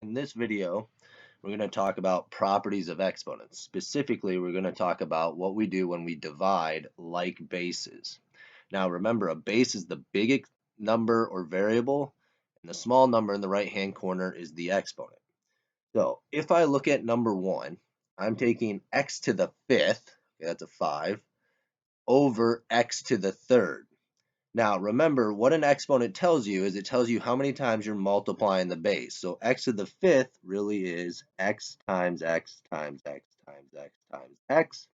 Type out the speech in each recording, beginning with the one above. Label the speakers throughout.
Speaker 1: In this video, we're going to talk about properties of exponents. Specifically, we're going to talk about what we do when we divide like bases. Now, remember, a base is the big number or variable, and the small number in the right-hand corner is the exponent. So, if I look at number 1, I'm taking x to the 5th, okay, that's a 5, over x to the 3rd. Now, remember, what an exponent tells you is it tells you how many times you're multiplying the base. So x to the 5th really is x times x times x times x times x.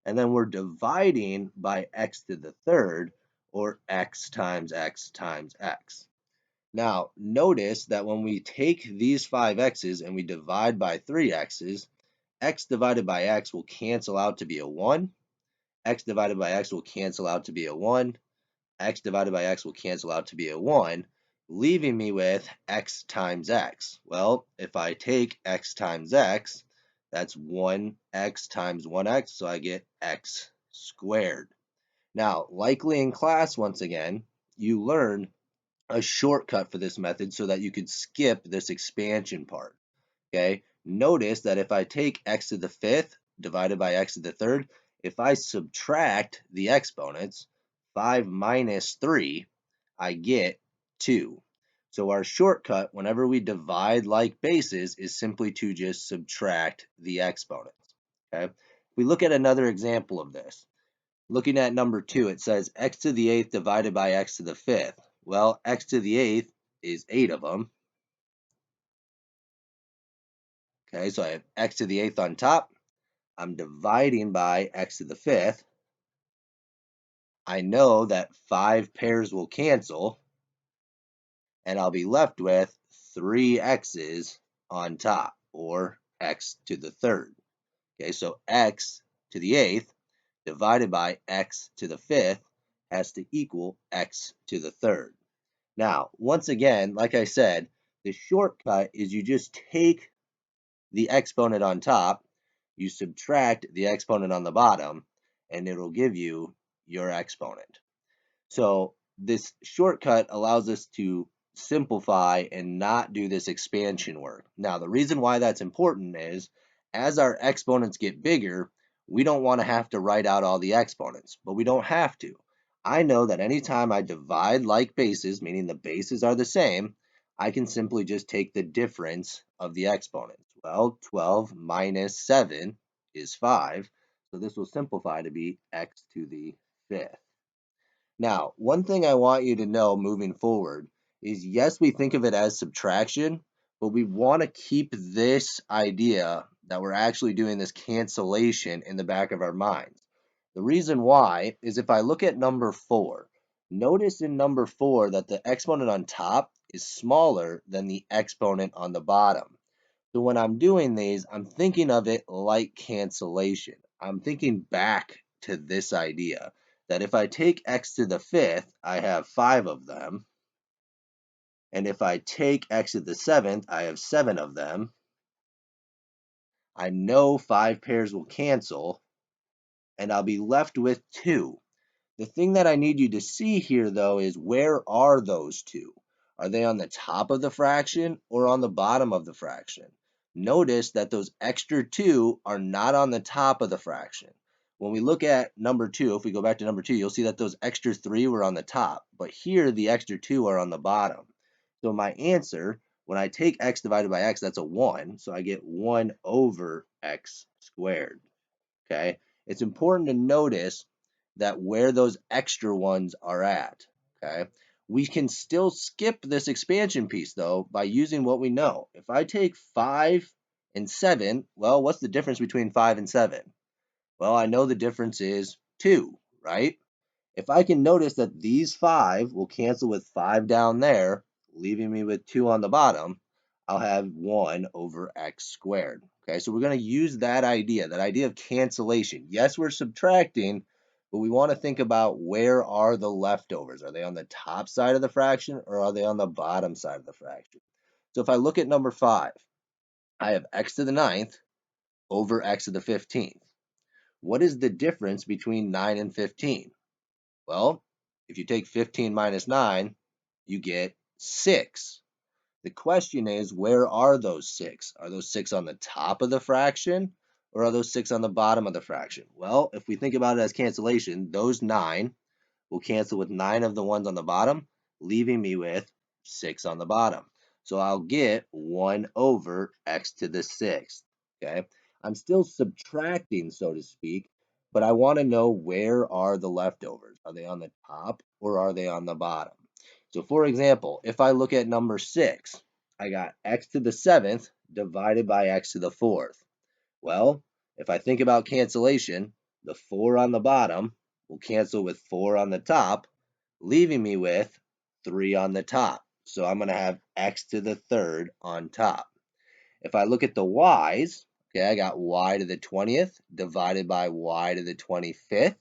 Speaker 1: And then we're dividing by x to the 3rd, or x times x times x. Now, notice that when we take these 5x's and we divide by 3x's, x divided by x will cancel out to be a 1. X divided by x will cancel out to be a 1. X divided by x will cancel out to be a 1, leaving me with x times x. Well, if I take x times x, that's 1x times 1x, so I get x squared. Now, likely in class, once again, you learned a shortcut for this method so that you could skip this expansion part. Okay, notice that if I take x to the 5th divided by x to the 3rd, if I subtract the exponents, 5 minus 3, I get 2. So our shortcut whenever we divide like bases is simply to just subtract the exponents. Okay, we look at another example of this. Looking at number 2, it says x to the 8th divided by x to the 5th. Well, x to the 8th is 8 of them. Okay, so I have x to the 8th on top. I'm dividing by x to the 5th. I know that 5 pairs will cancel, and I'll be left with 3 x's on top, or x to the 3rd. Okay, so x to the 8th divided by x to the 5th has to equal x to the 3rd. Now, once again, like I said, the shortcut is you just take the exponent on top, you subtract the exponent on the bottom, and it'll give you your exponent. So this shortcut allows us to simplify and not do this expansion work. Now, the reason why that's important is as our exponents get bigger, we don't want to have to write out all the exponents, but we don't have to. I know that anytime I divide like bases, meaning the bases are the same, I can simply just take the difference of the exponents. Well, 12 minus 7 is 5, so this will simplify to be x to the 5th. Now, one thing I want you to know moving forward is yes, we think of it as subtraction, but we want to keep this idea that we're actually doing this cancellation in the back of our minds. The reason why is if I look at number 4, notice in number 4 that the exponent on top is smaller than the exponent on the bottom. So when I'm doing these, I'm thinking of it like cancellation. I'm thinking back to this idea that if I take x to the 5th, I have 5 of them. And if I take x to the 7th, I have 7 of them. I know 5 pairs will cancel, and I'll be left with 2. The thing that I need you to see here, though, is where are those 2? Are they on the top of the fraction or on the bottom of the fraction? Notice that those extra 2 are not on the top of the fraction. When we look at number 2, if we go back to number 2, you'll see that those extra 3 were on the top, but here the extra 2 are on the bottom. So my answer, when I take x divided by x, that's a 1, so I get 1 over x squared. Okay, it's important to notice that where those extra ones are at. Okay, we can still skip this expansion piece though by using what we know. If I take 5 and 7, well, what's the difference between 5 and 7? Well, I know the difference is 2, right? If I can notice that these 5 will cancel with 5 down there, leaving me with 2 on the bottom, I'll have 1 over x squared. Okay, so we're going to use that idea of cancellation. Yes, we're subtracting, but we want to think about where are the leftovers. Are they on the top side of the fraction or are they on the bottom side of the fraction? So if I look at number 5, I have x to the 9th over x to the 15th. What is the difference between 9 and 15? Well, if you take 15 minus 9, you get 6. The question is, where are those 6? Are those 6 on the top of the fraction, or are those 6 on the bottom of the fraction? Well, if we think about it as cancellation, those 9 will cancel with 9 of the ones on the bottom, leaving me with 6 on the bottom. So I'll get 1 over x to the 6th. Okay, I'm still subtracting, so to speak, but I want to know, where are the leftovers? Are they on the top or are they on the bottom? So for example, if I look at number 6, I got x to the 7th divided by x to the 4th. Well, if I think about cancellation, the 4 on the bottom will cancel with 4 on the top, leaving me with 3 on the top. So I'm going to have x to the 3rd on top. If I look at the y's, okay, I got y to the 20th divided by y to the 25th.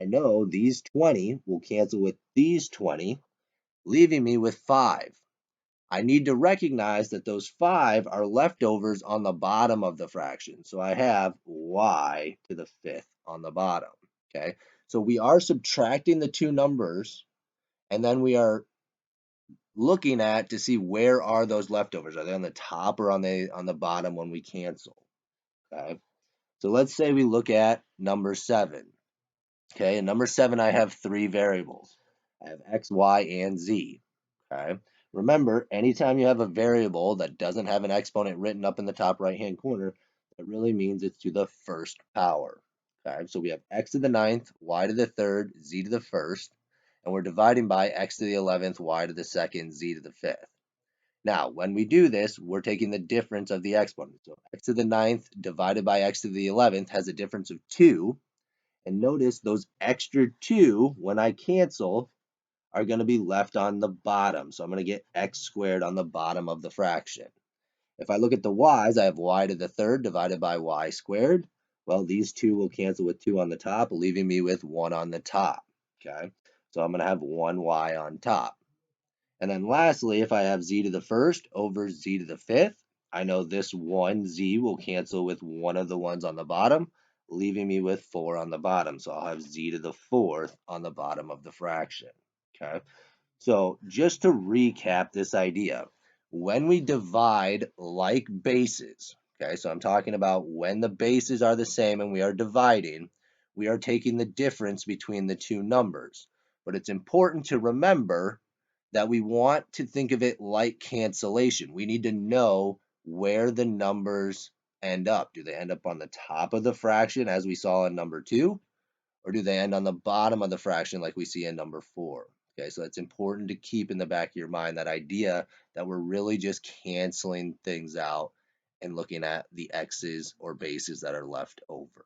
Speaker 1: I know these 20 will cancel with these 20, leaving me with 5. I need to recognize that those 5 are leftovers on the bottom of the fraction. So I have y to the 5th on the bottom. Okay, so we are subtracting the two numbers, and then we are looking at to see, where are those leftovers? Are they on the top or on the bottom when we cancel? Okay, so let's say we look at number 7. Okay, in number 7, I have 3 variables. I have x, y, and z. Okay, remember, anytime you have a variable that doesn't have an exponent written up in the top right-hand corner, that really means it's to the first power. Okay, so we have x to the 9th, y to the 3rd, z to the 1st, and we're dividing by x to the 11th, y to the 2nd, z to the 5th. Now, when we do this, we're taking the difference of the exponents. So x to the 9th divided by x to the 11th has a difference of 2. And notice those extra 2, when I cancel, are going to be left on the bottom. So I'm going to get x squared on the bottom of the fraction. If I look at the y's, I have y to the 3rd divided by y squared. Well, these 2 will cancel with 2 on the top, leaving me with 1 on the top. Okay, so I'm going to have 1y on top. And then lastly, if I have z to the 1st over z to the 5th, I know this 1z will cancel with one of the ones on the bottom, leaving me with 4 on the bottom. So I'll have z to the 4th on the bottom of the fraction. Okay, so just to recap this idea, when we divide like bases, okay, so I'm talking about when the bases are the same and we are dividing, we are taking the difference between the two numbers. But it's important to remember that we want to think of it like cancellation. We need to know where the numbers end up. Do they end up on the top of the fraction, as we saw in number 2, or do they end on the bottom of the fraction like we see in number 4? Okay, so it's important to keep in the back of your mind that idea that we're really just canceling things out and looking at the x's or bases that are left over.